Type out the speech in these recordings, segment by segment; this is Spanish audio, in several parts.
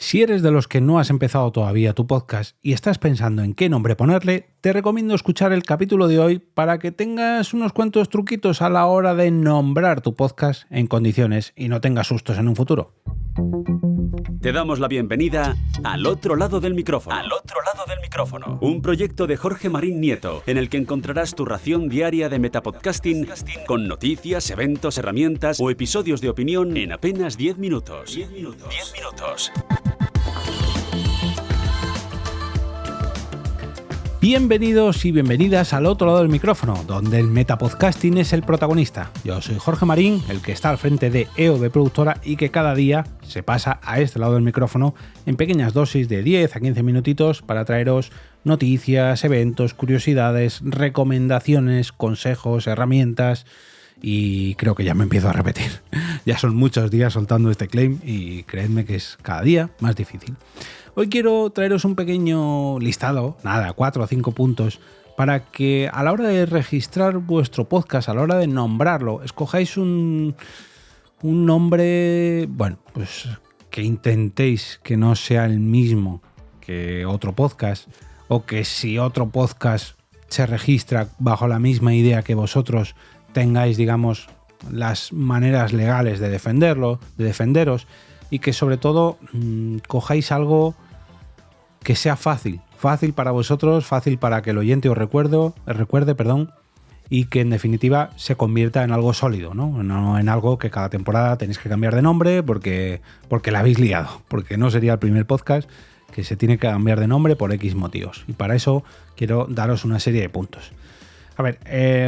Si eres de los que no has empezado todavía tu podcast y estás pensando en qué nombre ponerle, te recomiendo escuchar el capítulo de hoy para que tengas unos cuantos truquitos a la hora de nombrar tu podcast en condiciones y no tengas sustos en un futuro. Te damos la bienvenida Al Otro Lado del Micrófono. Al Otro Lado del Micrófono. Un proyecto de Jorge Marín Nieto, en el que encontrarás tu ración diaria de metapodcasting con noticias, eventos, herramientas o episodios de opinión en apenas 10 minutos. 10 minutos. Bienvenidos y bienvenidas al otro lado del micrófono, donde el metapodcasting es el protagonista. Yo soy Jorge Marín, el que está al frente de EOB Productora y que cada día se pasa a este lado del micrófono en pequeñas dosis de 10 a 15 minutitos para traeros noticias, eventos, curiosidades, recomendaciones, consejos, herramientas. Y creo que ya me empiezo a repetir. Ya son muchos días soltando este claim y creedme que es cada día más difícil. Hoy quiero traeros un pequeño listado, 4 o 5 puntos, para que a la hora de registrar vuestro podcast, a la hora de nombrarlo, escojáis un nombre, pues que intentéis que no sea el mismo que otro podcast, o que si otro podcast se registra bajo la misma idea que vosotros, tengáis, digamos, las maneras legales de defenderlo, de defenderos, y que sobre todo cojáis algo que sea fácil para vosotros, fácil para que el oyente os recuerde, y que en definitiva se convierta en algo sólido, no en algo que cada temporada tenéis que cambiar de nombre porque la habéis liado, porque no sería el primer podcast que se tiene que cambiar de nombre por X motivos. Y para eso quiero daros una serie de puntos. A ver,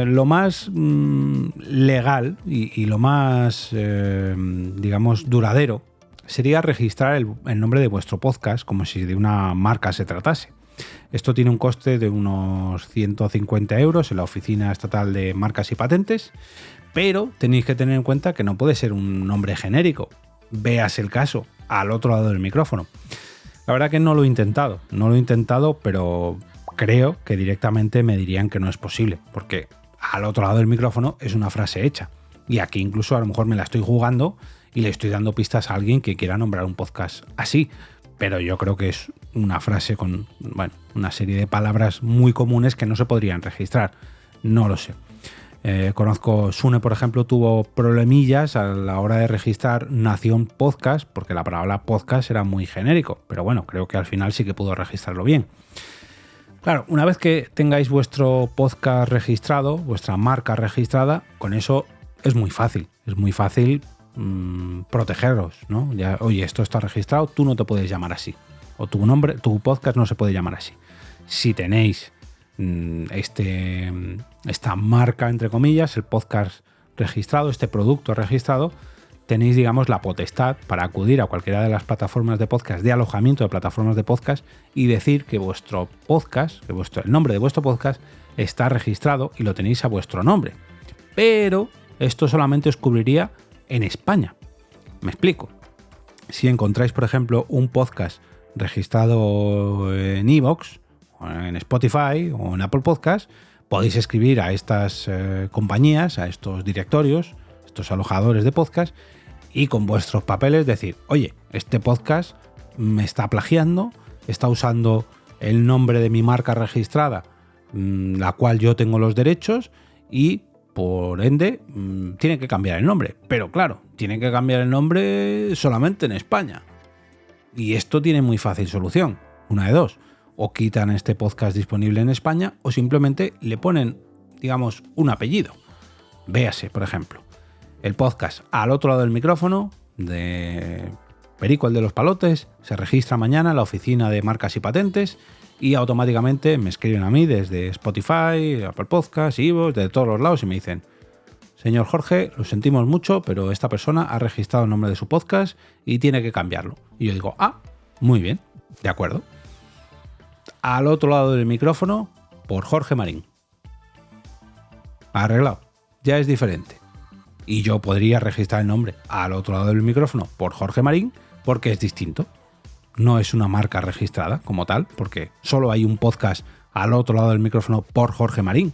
lo más legal y lo más, digamos, duradero sería registrar el nombre de vuestro podcast como si de una marca se tratase. Esto tiene un coste de unos 150 euros en la Oficina Estatal de Marcas y Patentes, pero tenéis que tener en cuenta que no puede ser un nombre genérico. Véase el caso, Al Otro Lado del Micrófono. La verdad que no lo he intentado, pero creo que directamente me dirían que no es posible, porque al otro lado del micrófono es una frase hecha. Y aquí incluso a lo mejor me la estoy jugando y le estoy dando pistas a alguien que quiera nombrar un podcast así. Pero yo creo que es una frase con una serie de palabras muy comunes que no se podrían registrar. No lo sé. Conozco, Sune, por ejemplo, tuvo problemillas a la hora de registrar Nación Podcast, porque la palabra podcast era muy genérico. Pero bueno, creo que al final sí que pudo registrarlo bien. Claro, una vez que tengáis vuestro podcast registrado, vuestra marca registrada, con eso es muy fácil protegeros, ¿no? Ya, oye, esto está registrado, tú no te puedes llamar así, o tu podcast no se puede llamar así. Si tenéis esta marca, entre comillas, el podcast registrado, este producto registrado, tenéis, digamos, la potestad para acudir a cualquiera de las plataformas de podcast, de alojamiento de plataformas de podcast, y decir que vuestro podcast, el nombre de vuestro podcast está registrado y lo tenéis a vuestro nombre. Pero esto solamente os cubriría en España. Me explico. Si encontráis, por ejemplo, un podcast registrado en iVoox, o en Spotify o en Apple Podcast, podéis escribir a estas compañías, a estos directorios, estos alojadores de podcast, y con vuestros papeles decir, oye, este podcast me está plagiando, está usando el nombre de mi marca registrada, la cual yo tengo los derechos, y por ende tiene que cambiar el nombre. Pero claro, tiene que cambiar el nombre solamente en España. Y esto tiene muy fácil solución. Una de dos. O quitan este podcast disponible en España o simplemente le ponen, digamos, un apellido. Véase, por ejemplo, el podcast Al Otro Lado del Micrófono de Perico, el de los Palotes, se registra mañana en la Oficina de Marcas y Patentes y automáticamente me escriben a mí desde Spotify, Apple Podcasts, iVoox, de todos los lados, y me dicen: señor Jorge, lo sentimos mucho, pero esta persona ha registrado el nombre de su podcast y tiene que cambiarlo. Y yo digo, muy bien, de acuerdo. Al Otro Lado del Micrófono por Jorge Marín. Arreglado, ya es diferente. Y yo podría registrar el nombre Al Otro Lado del Micrófono por Jorge Marín porque es distinto. No es una marca registrada como tal, porque solo hay un podcast Al Otro Lado del Micrófono por Jorge Marín.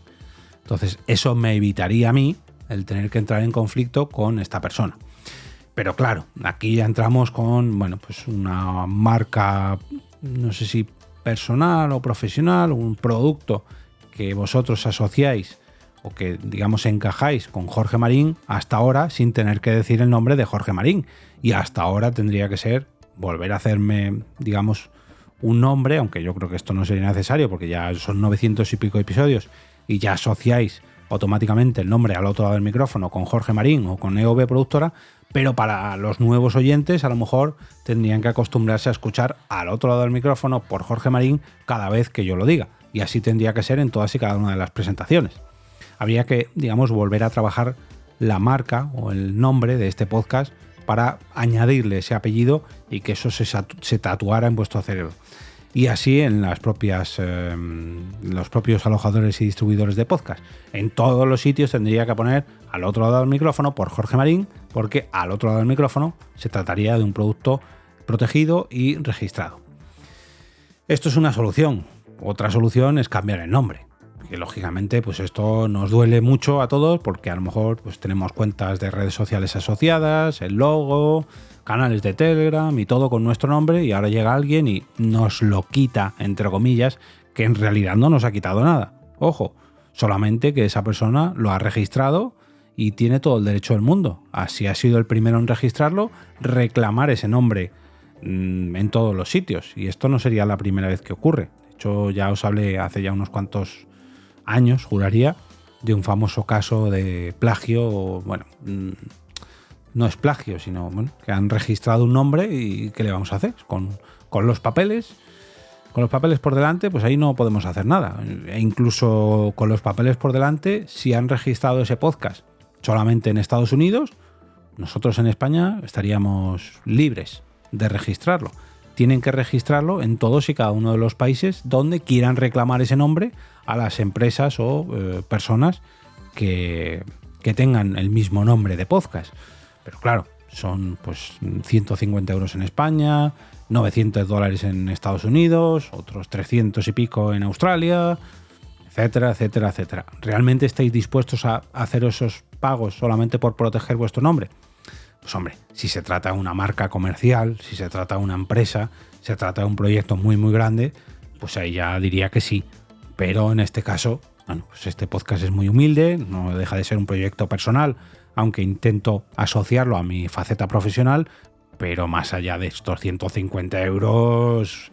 Entonces eso me evitaría a mí el tener que entrar en conflicto con esta persona. Pero claro, aquí ya entramos con, bueno, pues una marca, no sé si personal o profesional, un producto que vosotros asociáis o que, digamos, encajáis con Jorge Marín hasta ahora sin tener que decir el nombre de Jorge Marín. Y hasta ahora tendría que ser volver a hacerme, digamos, un nombre, aunque yo creo que esto no sería necesario porque ya son 900 y pico episodios y ya asociáis automáticamente el nombre al otro lado del micrófono con Jorge Marín o con EOB Productora, pero para los nuevos oyentes a lo mejor tendrían que acostumbrarse a escuchar al otro lado del micrófono por Jorge Marín cada vez que yo lo diga, y así tendría que ser en todas y cada una de las presentaciones. Habría que, digamos, volver a trabajar la marca o el nombre de este podcast para añadirle ese apellido y que eso se tatuara en vuestro cerebro. Y así en los propios alojadores y distribuidores de podcast. En todos los sitios tendría que poner al otro lado del micrófono por Jorge Marín, porque al otro lado del micrófono se trataría de un producto protegido y registrado. Esto es una solución. Otra solución es cambiar el nombre. Que lógicamente pues esto nos duele mucho a todos porque a lo mejor pues tenemos cuentas de redes sociales asociadas, el logo, canales de Telegram y todo con nuestro nombre, y ahora llega alguien y nos lo quita, entre comillas, que en realidad no nos ha quitado nada. Ojo, solamente que esa persona lo ha registrado y tiene todo el derecho del mundo. Así ha sido el primero en registrarlo, reclamar ese nombre en todos los sitios. Y esto no sería la primera vez que ocurre. De hecho, ya os hablé hace ya unos cuantos años, juraría, de un famoso caso de plagio, bueno, no es plagio, sino bueno, que han registrado un nombre y ¿qué le vamos a hacer? Con los papeles por delante, pues ahí no podemos hacer nada. E incluso con los papeles por delante, si han registrado ese podcast solamente en Estados Unidos, nosotros en España estaríamos libres de registrarlo. Tienen que registrarlo en todos y cada uno de los países donde quieran reclamar ese nombre a las empresas o personas que tengan el mismo nombre de podcast. Pero claro, son pues 150 euros en España, $900 en Estados Unidos, otros 300 y pico en Australia, etcétera, etcétera, etcétera. ¿Realmente estáis dispuestos a hacer esos pagos solamente por proteger vuestro nombre? Pues hombre, si se trata de una marca comercial, si se trata de una empresa, se trata de un proyecto muy muy grande, pues ahí ya diría que sí. Pero en este caso, bueno, pues este podcast es muy humilde, no deja de ser un proyecto personal, aunque intento asociarlo a mi faceta profesional, pero más allá de estos 150 euros,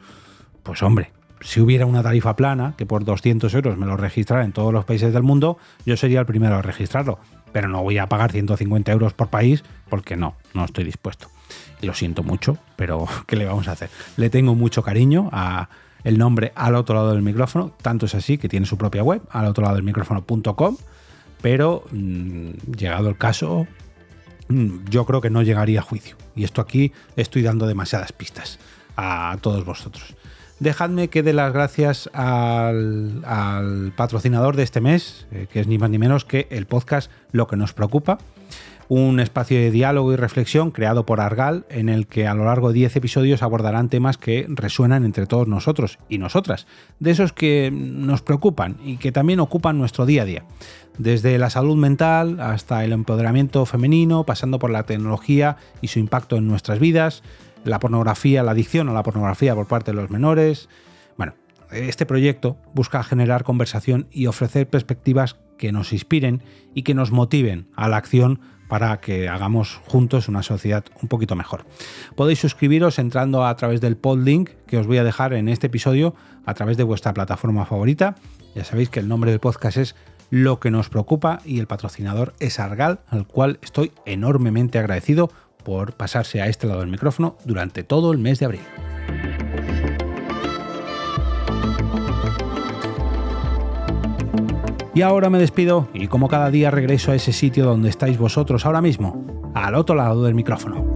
pues hombre, si hubiera una tarifa plana que por 200 euros me lo registrara en todos los países del mundo, yo sería el primero a registrarlo. Pero no voy a pagar 150 euros por país porque no estoy dispuesto. Y lo siento mucho, pero ¿qué le vamos a hacer? Le tengo mucho cariño a el nombre Al Otro Lado del Micrófono, tanto es así que tiene su propia web, alotoladodelmicrófono.com, pero llegado el caso, yo creo que no llegaría a juicio. Y esto aquí estoy dando demasiadas pistas a todos vosotros. Dejadme que dé las gracias al patrocinador de este mes, que es ni más ni menos que el podcast Lo que nos preocupa, un espacio de diálogo y reflexión creado por Argal, en el que a lo largo de 10 episodios abordarán temas que resuenan entre todos nosotros y nosotras, de esos que nos preocupan y que también ocupan nuestro día a día. Desde la salud mental hasta el empoderamiento femenino, pasando por la tecnología y su impacto en nuestras vidas, la pornografía, la adicción a la pornografía por parte de los menores. Bueno, este proyecto busca generar conversación y ofrecer perspectivas que nos inspiren y que nos motiven a la acción para que hagamos juntos una sociedad un poquito mejor. Podéis suscribiros entrando a través del podlink que os voy a dejar en este episodio a través de vuestra plataforma favorita. Ya sabéis que el nombre del podcast es Lo que nos preocupa y el patrocinador es Argal, al cual estoy enormemente agradecido por pasarse a este lado del micrófono durante todo el mes de abril. Y ahora me despido y como cada día regreso a ese sitio donde estáis vosotros ahora mismo, al otro lado del micrófono.